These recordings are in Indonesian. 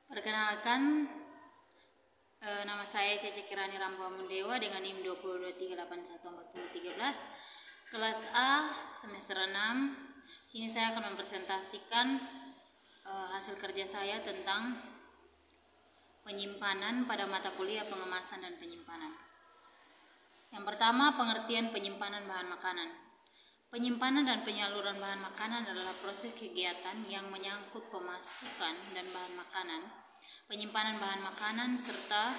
Perkenalkan, nama saya Cece Kirani Rampuamundewa dengan NIM 2023814013, kelas A, semester 6. Sini saya akan mempresentasikan hasil kerja saya tentang penyimpanan pada mata kuliah pengemasan dan penyimpanan. Yang pertama, pengertian penyimpanan bahan makanan. Penyimpanan dan penyaluran bahan makanan adalah proses kegiatan yang menyangkut pemasukan dan bahan makanan, penyimpanan bahan makanan, serta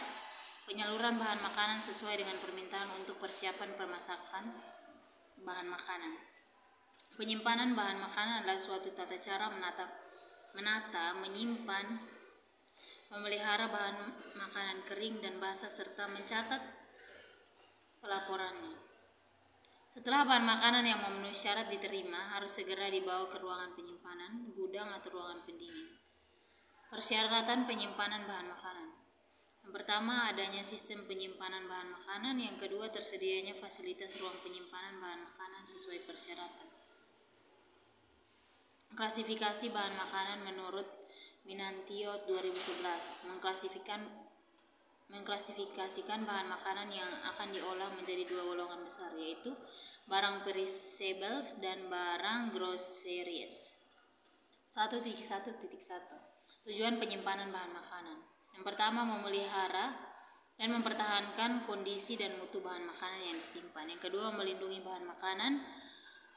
penyaluran bahan makanan sesuai dengan permintaan untuk persiapan pemasakan bahan makanan. Penyimpanan bahan makanan adalah suatu tata cara menata, menyimpan, memelihara bahan makanan kering dan basah serta mencatat pelaporannya. Setelah bahan makanan yang memenuhi syarat diterima, harus segera dibawa ke ruangan penyimpanan, gudang atau ruangan pendingin. Persyaratan penyimpanan bahan makanan. Yang pertama, adanya sistem penyimpanan bahan makanan. Yang kedua, tersedianya fasilitas ruang penyimpanan bahan makanan sesuai persyaratan. Klasifikasi bahan makanan menurut Minantio 2011 mengklasifikasikan bahan makanan yang akan diolah menjadi dua golongan besar, yaitu barang perishables dan barang groceries. 1.1.1 Tujuan penyimpanan bahan makanan. Yang pertama, memelihara dan mempertahankan kondisi dan mutu bahan makanan yang disimpan. Yang kedua, melindungi bahan makanan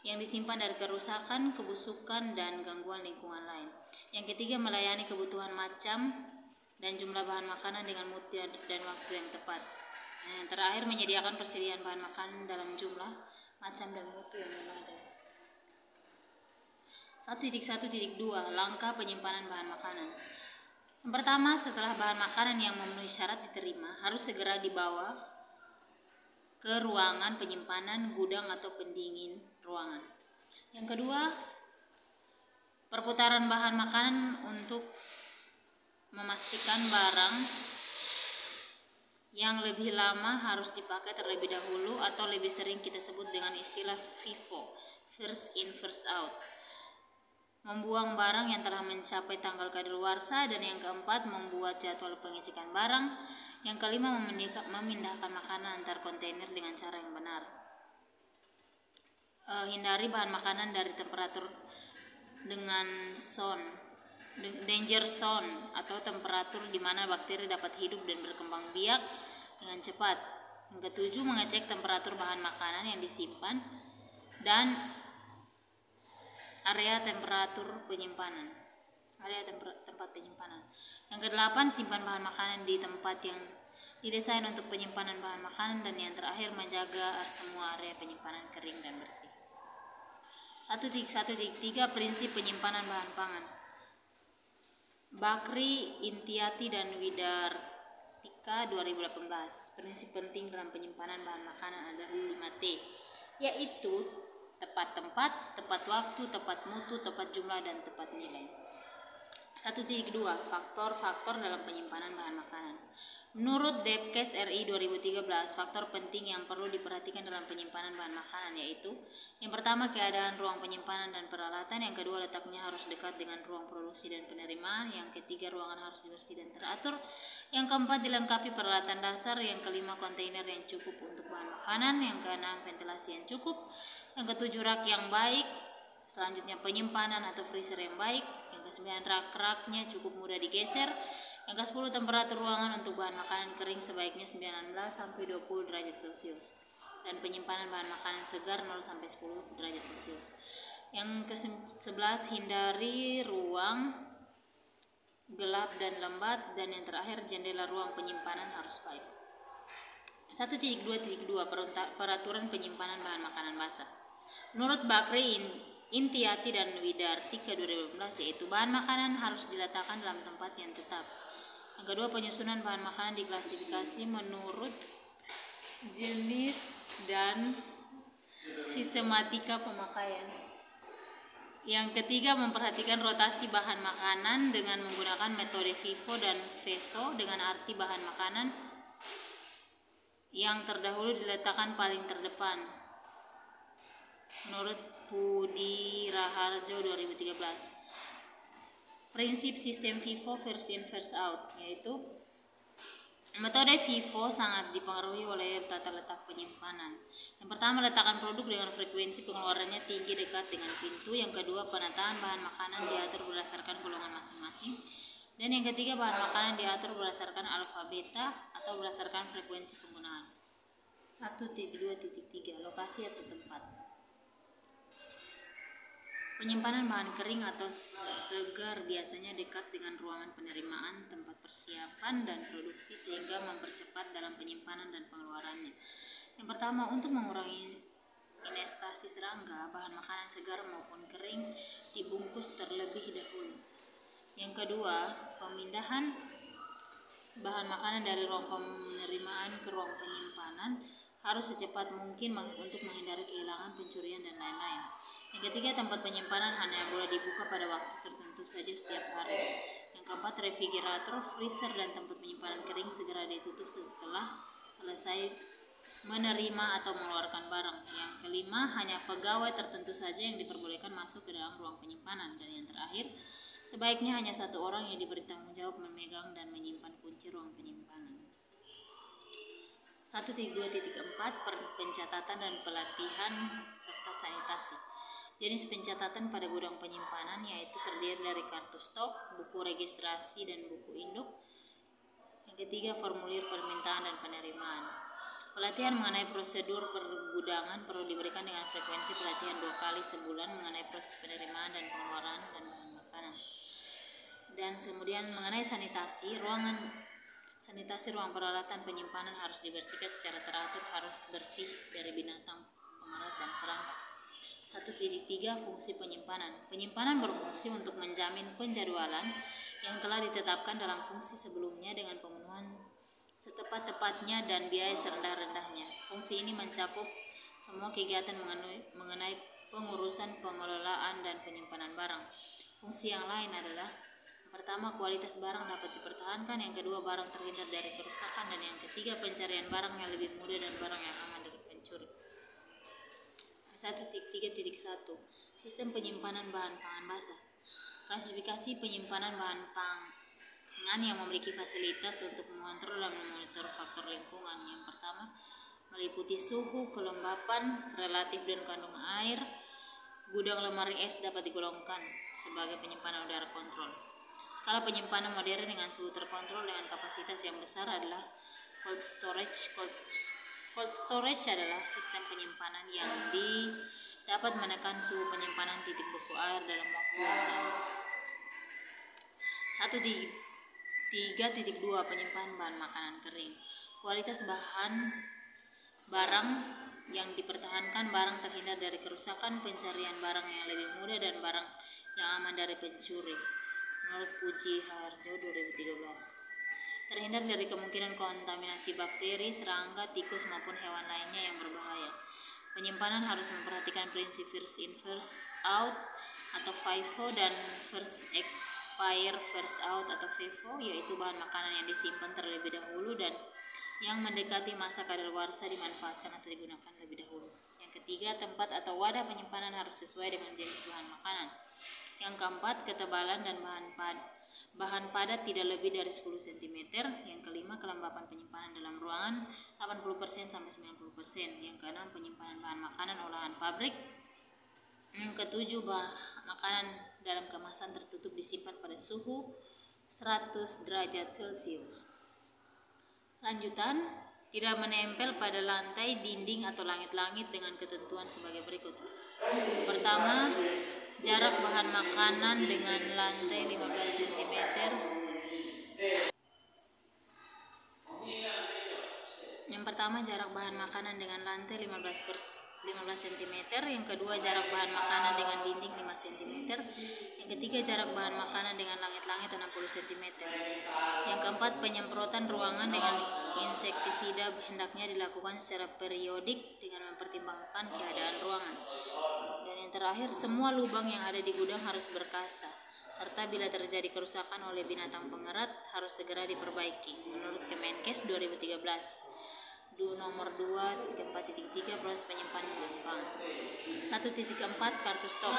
yang disimpan dari kerusakan, kebusukan, dan gangguan lingkungan lain. Yang ketiga, melayani kebutuhan macam dan jumlah bahan makanan dengan mutu dan waktu yang tepat. Yang terakhir, menyediakan persediaan bahan makanan dalam jumlah, macam, dan mutu yang memadai. 1.1.2 Langkah penyimpanan bahan makanan. Yang pertama, setelah bahan makanan yang memenuhi syarat diterima, harus segera dibawa ke ruangan penyimpanan, gudang, atau pendingin ruangan. Yang kedua, perputaran bahan makanan untuk memastikan barang yang lebih lama harus dipakai terlebih dahulu, atau lebih sering kita sebut dengan istilah FIFO, first in first out. Membuang barang yang telah mencapai tanggal kadaluarsa. Dan yang keempat, membuat jadwal pengecekan barang. Yang kelima, memindahkan makanan antar kontainer dengan cara yang benar. Hindari bahan makanan dari temperatur dengan danger zone atau temperatur di mana bakteri dapat hidup dan berkembang biak dengan cepat. Yang ketujuh, mengecek temperatur bahan makanan yang disimpan dan area temperatur penyimpanan. Tempat penyimpanan. Yang kedelapan, simpan bahan makanan di tempat yang didesain untuk penyimpanan bahan makanan. Dan yang terakhir, menjaga semua area penyimpanan kering dan bersih. 1.1.3 Prinsip penyimpanan bahan pangan. Bakri, Intiati, dan Widartika 2018. Prinsip penting dalam penyimpanan bahan makanan adalah 5T, yaitu tepat tempat, tepat waktu, tepat mutu, tepat jumlah, dan tepat nilai. 1.2 Faktor-faktor dalam penyimpanan bahan makanan. Menurut Depkes RI 2013, faktor penting yang perlu diperhatikan dalam penyimpanan bahan makanan yaitu: yang pertama, keadaan ruang penyimpanan dan peralatan. Yang kedua, letaknya harus dekat dengan ruang produksi dan penerimaan. Yang ketiga, ruangan harus bersih dan teratur. Yang keempat, dilengkapi peralatan dasar. Yang kelima, kontainer yang cukup untuk bahan makanan. Yang keenam, ventilasi yang cukup. Yang ketujuh, rak yang baik. Selanjutnya, penyimpanan atau freezer yang baik. Yang kesembilan, rak-raknya cukup mudah digeser. Yang ke-10, temperatur ruangan untuk bahan makanan kering sebaiknya 19-20 derajat Celcius dan penyimpanan bahan makanan segar 0-10 derajat Celcius. Yang ke-11, hindari ruang gelap dan lembat. Dan yang terakhir, jendela ruang penyimpanan harus baik. 1.2.2 Peraturan penyimpanan bahan makanan basah. Menurut Bakri, Intiati, dan Widartika 2018, yaitu bahan makanan harus diletakkan dalam tempat yang tetap. Yang kedua, penyusunan bahan makanan diklasifikasi menurut jenis dan sistematika pemakaian. Yang ketiga, memperhatikan rotasi bahan makanan dengan menggunakan metode FIFO dan FEFO, dengan arti bahan makanan yang terdahulu diletakkan paling terdepan. Menurut Budi Raharjo 2013. Prinsip sistem FIFO first in first out, yaitu metode FIFO sangat dipengaruhi oleh tata letak penyimpanan. Yang pertama, letakkan produk dengan frekuensi pengeluarannya tinggi dekat dengan pintu. Yang kedua, penataan bahan makanan diatur berdasarkan golongan masing-masing. Dan yang ketiga, bahan makanan diatur berdasarkan alfa beta atau berdasarkan frekuensi penggunaan. 1.2.3 lokasi atau tempat. Penyimpanan bahan kering atau segar biasanya dekat dengan ruangan penerimaan, tempat persiapan dan produksi sehingga mempercepat dalam penyimpanan dan pengeluarannya. Yang pertama, untuk mengurangi inestasi serangga, bahan makanan segar maupun kering dibungkus terlebih dahulu. Yang kedua, pemindahan bahan makanan dari ruang penerimaan ke ruang penyimpanan harus secepat mungkin untuk menghindari kehilangan, pencurian, dan lain-lain. Yang ketiga, tempat penyimpanan hanya boleh dibuka pada waktu tertentu saja setiap hari. Yang keempat, refrigerator, freezer, dan tempat penyimpanan kering segera ditutup setelah selesai menerima atau mengeluarkan barang. Yang kelima, hanya pegawai tertentu saja yang diperbolehkan masuk ke dalam ruang penyimpanan. Dan yang terakhir, sebaiknya hanya satu orang yang diberi tanggung jawab memegang dan menyimpan kunci ruang penyimpanan. 1.2.4 Pencatatan dan pelatihan serta sanitasi. Jenis pencatatan pada gudang penyimpanan yaitu terdiri dari kartu stok, buku registrasi, dan buku induk. Yang ketiga, formulir permintaan dan penerimaan. Pelatihan mengenai prosedur pergudangan perlu diberikan dengan frekuensi pelatihan 2 kali sebulan mengenai proses penerimaan dan pengeluaran dan bahan makanan. Dan kemudian mengenai sanitasi, ruang peralatan penyimpanan harus dibersihkan secara teratur, harus bersih dari binatang pengerat dan serangga. 1.3 Fungsi penyimpanan. Penyimpanan berfungsi untuk menjamin penjadwalan yang telah ditetapkan dalam fungsi sebelumnya dengan pemenuhan setepat-tepatnya dan biaya serendah-rendahnya. Fungsi ini mencakup semua kegiatan mengenai pengurusan, pengelolaan, dan penyimpanan barang. Fungsi yang lain adalah: pertama, kualitas barang dapat dipertahankan. Yang kedua, barang terhindar dari kerusakan. Dan yang ketiga, pencarian barang yang lebih mudah dan barang yang aman dari pencuri. 1.3.1 Sistem penyimpanan bahan pangan basah. Klasifikasi penyimpanan bahan pangan yang memiliki fasilitas untuk mengontrol dan memonitor faktor lingkungan. Yang pertama, meliputi suhu, kelembapan, relatif, dan kandungan air. Gudang lemari es dapat digolongkan sebagai penyimpanan udara kontrol. Skala penyimpanan modern dengan suhu terkontrol dengan kapasitas yang besar adalah cold storage. Cold storage adalah sistem penyimpanan yang dapat menekan suhu penyimpanan titik beku air dalam waktu yang lama. 1.3.2 Penyimpanan bahan makanan kering. Kualitas barang yang dipertahankan, barang terhindar dari kerusakan, pencarian barang yang lebih mudah, dan barang yang aman dari pencuri. Menurut Puji Harjo 2013. Terhindar dari kemungkinan kontaminasi bakteri, serangga, tikus, maupun hewan lainnya yang berbahaya. Penyimpanan harus memperhatikan prinsip first in first out atau FIFO dan first expire first out atau FIFO, yaitu bahan makanan yang disimpan terlebih dahulu dan yang mendekati masa kadaluarsa dimanfaatkan atau digunakan lebih dahulu. Yang ketiga, tempat atau wadah penyimpanan harus sesuai dengan jenis bahan makanan. Yang keempat, ketebalan dan bahan padat tidak lebih dari 10 cm. Yang kelima, kelembapan penyimpanan dalam ruangan 80% sampai 90%. Yang keenam, penyimpanan bahan makanan olahan pabrik. Yang ketujuh, makanan dalam kemasan tertutup disimpan pada suhu 100 derajat Celcius. Lanjutan, tidak menempel pada lantai, dinding, atau langit-langit dengan ketentuan sebagai berikut. Pertama, jarak bahan makanan dengan lantai 15 cm. Yang pertama, jarak bahan makanan dengan lantai 15 cm. Yang kedua, jarak bahan makanan dengan dinding 5 cm. Yang ketiga, jarak bahan makanan dengan langit-langit 60 cm. Yang keempat, penyemprotan ruangan dengan insektisida hendaknya dilakukan secara periodik dengan mempertimbangkan keadaan ruangan. Dan yang terakhir, semua lubang yang ada di gudang harus berkasa, serta bila terjadi kerusakan oleh binatang pengerat harus segera diperbaiki menurut Kemenkes 2013. Nomor 2.4.3 proses penyimpanan bahan pangan. 1.4 kartu stok.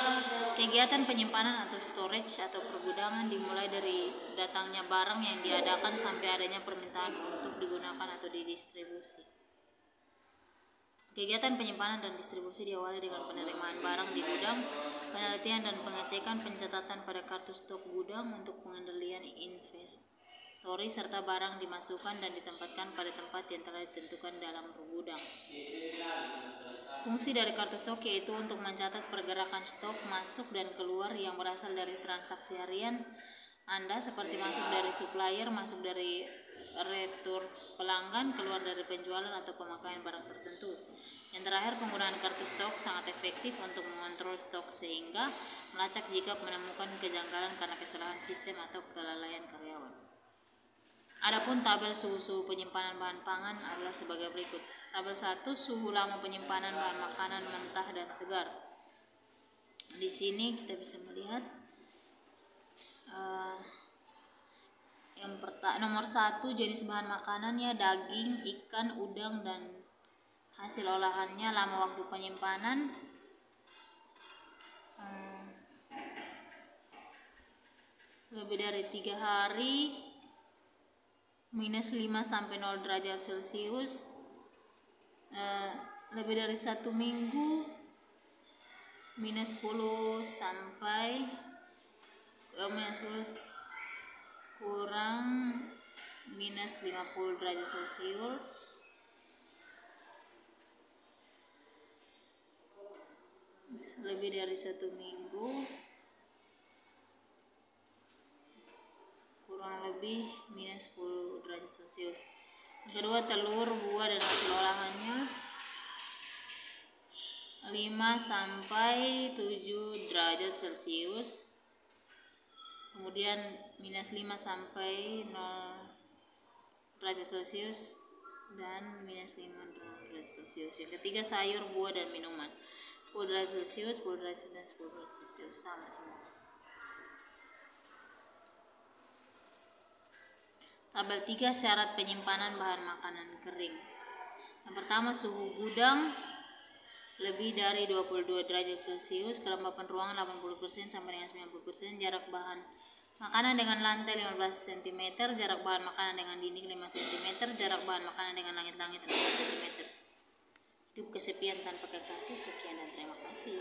Kegiatan penyimpanan atau storage atau pergudangan dimulai dari datangnya barang yang diadakan sampai adanya permintaan untuk digunakan atau didistribusi. Kegiatan penyimpanan dan distribusi diawali dengan penerimaan barang di gudang, penelitian dan pengecekan pencatatan pada kartu stok gudang untuk pengendalian inventory serta barang dimasukkan dan ditempatkan pada tempat yang telah ditentukan dalam gudang. Fungsi dari kartu stok yaitu untuk mencatat pergerakan stok masuk dan keluar yang berasal dari transaksi harian Anda seperti masuk dari supplier, masuk dari retur pelanggan, keluar dari penjualan atau pemakaian barang tertentu. Yang terakhir, penggunaan kartu stok sangat efektif untuk mengontrol stok sehingga melacak jika menemukan kejanggalan karena kesalahan sistem atau kelalaian karyawan. Adapun tabel suhu penyimpanan bahan pangan adalah sebagai berikut. Tabel 1, suhu lama penyimpanan bahan makanan mentah dan segar. Di sini kita bisa melihat nomor 1 jenis bahan makanannya daging, ikan, udang dan hasil olahannya, lama waktu penyimpanan lebih dari 3 hari, minus 5 sampai 0 derajat Celcius, lebih dari 1 minggu, minus 10 sampai minus 10 kurang minus 50 derajat Celcius, lebih dari 1 minggu, kurang lebih minus 10 derajat Celcius. Yang kedua, telur, buah dan hasil olahannya 5 sampai 7 derajat Celcius, kemudian minus 5 sampai 0 derajat Celcius dan minus 5 derajat Celcius. Yang ketiga, sayur, buah dan minuman 10 derajat Celcius, 10 derajat dan 10 derajat Celcius, sama semua. Tabel 3, syarat penyimpanan bahan makanan kering. Yang pertama, suhu gudang lebih dari 22 derajat Celcius, kelembapan ruangan 80% sampai dengan 90%, jarak bahan makanan dengan lantai 15 cm, jarak bahan makanan dengan dinding 5 cm, jarak bahan makanan dengan langit-langit 4 cm. Hidup kesepian tanpa kekasih. Sekian dan terima kasih.